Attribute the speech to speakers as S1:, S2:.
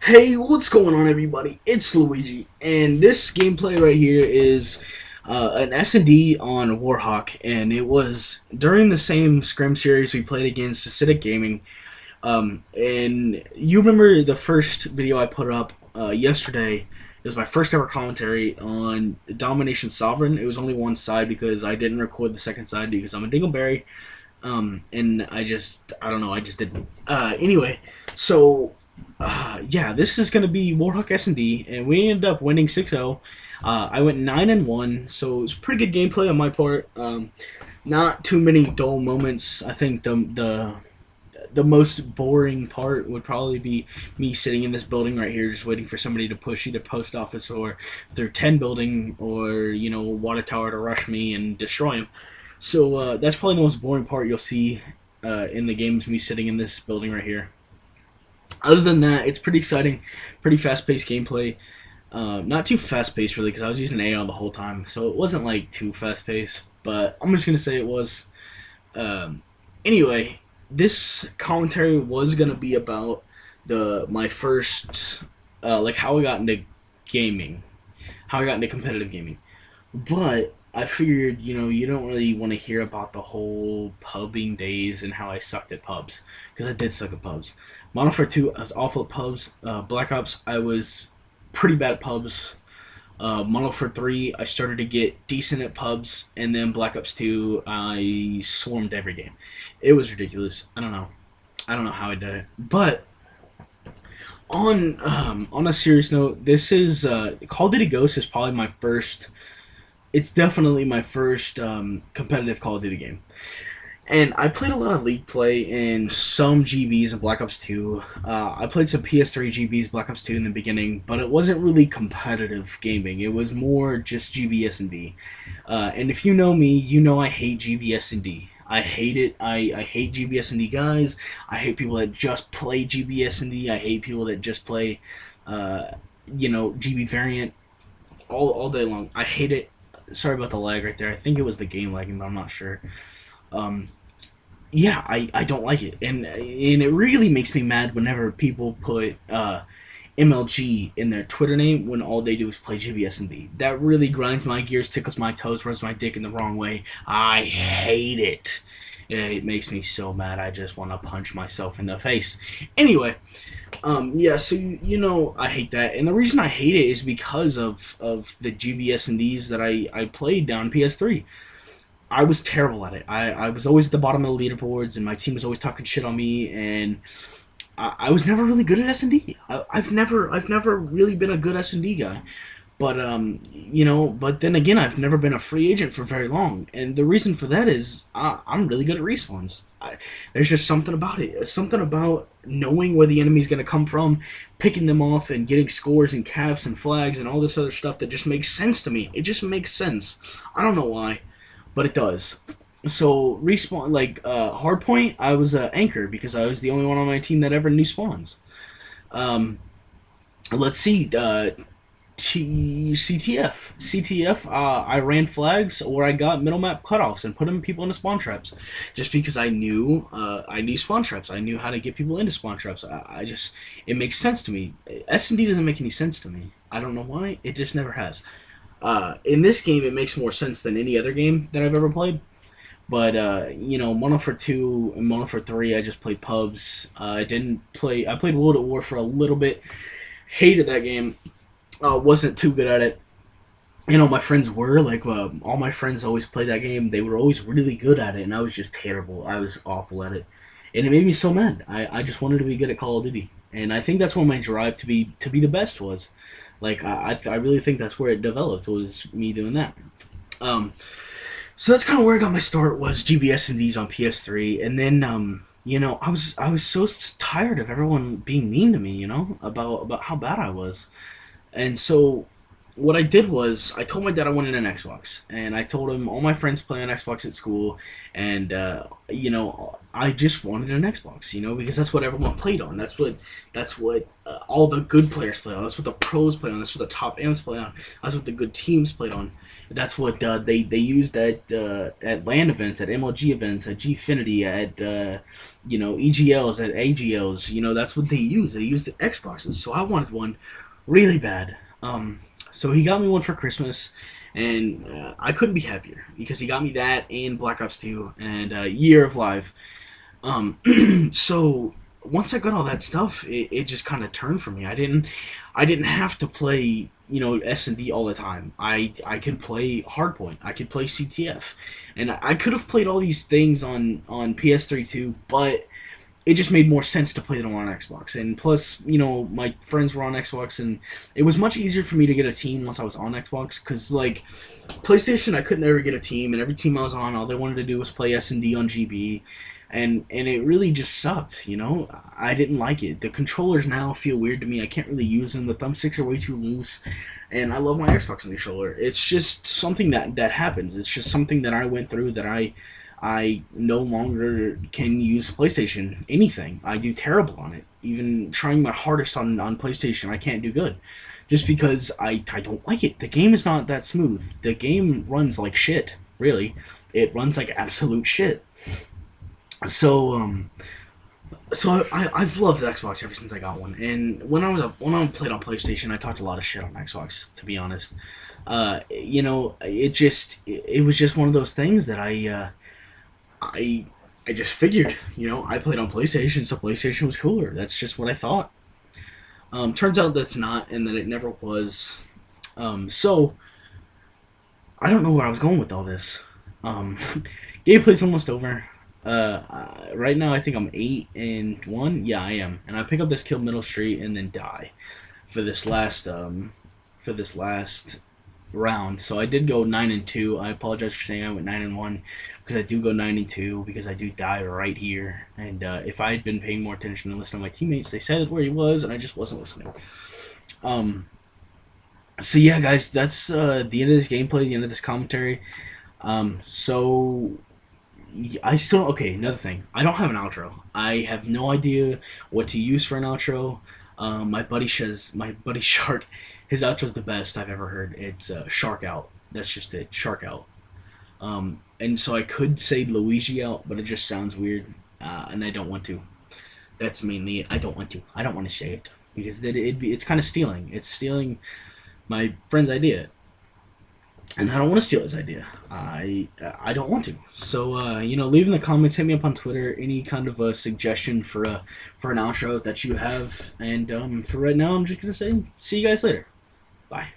S1: Hey, what's going on, everybody? It's Luigi, and this gameplay right here is an S&D on Warhawk, and it was during the same Scrim series we played against Acidic Gaming. And you remember the first video I put up yesterday? It was my first ever commentary on Domination Sovereign. It was only one side because I didn't record the second side because I'm a dingleberry. And I don't know, I just didn't. Anyway, so yeah, this is gonna be Warhawk S&D, and we ended up winning 6-0. I went 9-1, so it was pretty good gameplay on my part. Not too many dull moments. I think the most boring part would probably be me sitting in this building right here, just waiting for somebody to push either post office or through 10 building or water tower to rush me and destroy him. So that's probably the most boring part you'll see in the game is me sitting in this building right here. Other than that, it's pretty exciting, pretty fast-paced gameplay. Not too fast-paced really, because I was using AI the whole time, so it wasn't like too fast-paced. But I'm just gonna say it was. Anyway, this commentary was gonna be about my first like how I got into gaming, how I got into competitive gaming. But I figured, you don't really want to hear about the whole pubbing days and how I sucked at pubs. Because I did suck at pubs. Modern Warfare 2, I was awful at pubs. Black Ops, I was pretty bad at pubs. Modern Warfare 3, I started to get decent at pubs. And then Black Ops 2, I swarmed every game. It was ridiculous. I don't know. I don't know how I did it. But on a serious note, this is Call of Duty Ghosts is probably my first. It's definitely my first competitive Call of Duty game. And I played a lot of League play and some GBs in Black Ops 2. I played some PS3 GBs Black Ops 2 in the beginning, but it wasn't really competitive gaming. It was more just GBS and D. And if you know me, you know I hate GBS and D. I hate it. I hate GBS and D guys. I hate people that just play GBS and D. I hate people that just play, GB variant all day long. I hate it. Sorry about the lag right there. I think it was the game lagging, but I'm not sure. Yeah, I don't like it, and it really makes me mad whenever people put MLG in their Twitter name when all they do is play GBS and D. That really grinds my gears, tickles my toes, rubs my dick in the wrong way. I hate it. It makes me so mad. I just want to punch myself in the face. Anyway, yeah, so I hate that, and the reason I hate it is because of the GBS and Ds that I played down PS3. I was terrible at it. I was always at the bottom of the leaderboards, and my team was always talking shit on me, and I was never really good at S&D. I've never really been a good S&D guy. But but then again, I've never been a free agent for very long, and the reason for that is I'm really good at respawns. There's just something about it, something about knowing where the enemy's going to come from, picking them off, and getting scores and caps and flags and all this other stuff that just makes sense to me. It just makes sense. I don't know why, but it does. So respawn, like hardpoint, I was anchor because I was the only one on my team that ever knew spawns. Let's see. CTF. I ran flags or I got middle map cutoffs and put people into spawn traps, just because I knew spawn traps. I knew how to get people into spawn traps. It makes sense to me. S&D doesn't make any sense to me. I don't know why. It just never has. In this game, it makes more sense than any other game that I've ever played. But Modern Warfare 2 and Modern Warfare 3, I just played pubs. I played World at War for a little bit. Hated that game. Wasn't too good at it. My friends were like, all my friends always played that game. They were always really good at it, and I was just terrible. I was awful at it, and it made me so mad. I just wanted to be good at Call of Duty, and I think that's where my drive to be the best was. Like I really think that's where it developed, was me doing that. So that's kind of where I got my start, was GBS and Ds on PS3, and then I was so tired of everyone being mean to me, about how bad I was. And so what I did was I told my dad I wanted an Xbox, and I told him all my friends play on Xbox at school, and I just wanted an Xbox, because that's what everyone played on. That's what all the good players play on. That's what the pros play on. That's what the top AMs play on. That's what the good teams played on. That's what they used at LAN events, at MLG events, at Gfinity, at EGLs, at AGLs. That's what they use. They used the Xboxes. So I wanted one really bad. So he got me one for Christmas, and I couldn't be happier because he got me that and Black Ops 2 and Year of Live. So once I got all that stuff, it just kind of turned for me. I didn't have to play S&D all the time. I could play Hardpoint. I could play CTF, and I could have played all these things on PS3 too, but it just made more sense to play them on Xbox. And plus, my friends were on Xbox, and it was much easier for me to get a team once I was on Xbox. Because, like, PlayStation, I could never get a team, and every team I was on, all they wanted to do was play S&D on GB. And it really just sucked, I didn't like it. The controllers now feel weird to me. I can't really use them. The thumbsticks are way too loose. And I love my Xbox controller. It's just something that happens. It's just something that I went through, that I no longer can use PlayStation anything. I do terrible on it. Even trying my hardest on PlayStation, I can't do good. Just because I don't like it. The game is not that smooth. The game runs like shit, really. It runs like absolute shit. So I've loved Xbox ever since I got one. And when I played on PlayStation, I talked a lot of shit on Xbox, to be honest. It was just one of those things that I just figured, I played on PlayStation, so PlayStation was cooler. That's just what I thought. Turns out that's not, and that it never was. So I don't know where I was going with all this. Gameplay's almost over. Right now I think I'm 8-1. Yeah, I am, and I pick up this kill middle street and then die for this last round. So I did go 9-2. I apologize for saying I went 9-1 because I do go 9-2 because I do die right here. And if I had been paying more attention and listening to my teammates, they said where he was, and I just wasn't listening. So yeah, guys, that's the end of this gameplay, the end of this commentary. So another thing. I don't have an outro. I have no idea what to use for an outro. My buddy Shark, his outro's the best I've ever heard. It's Shark out. That's just it. Shark out. And so I could say Luigi out, but it just sounds weird, and I don't want to. That's mainly it. I don't want to. I don't want to say it because it's kind of stealing. It's stealing my friend's idea, and I don't want to steal his idea. I don't want to. So leave in the comments. Hit me up on Twitter. Any kind of a suggestion for an outro that you have. And for right now, I'm just gonna say see you guys later. Bye.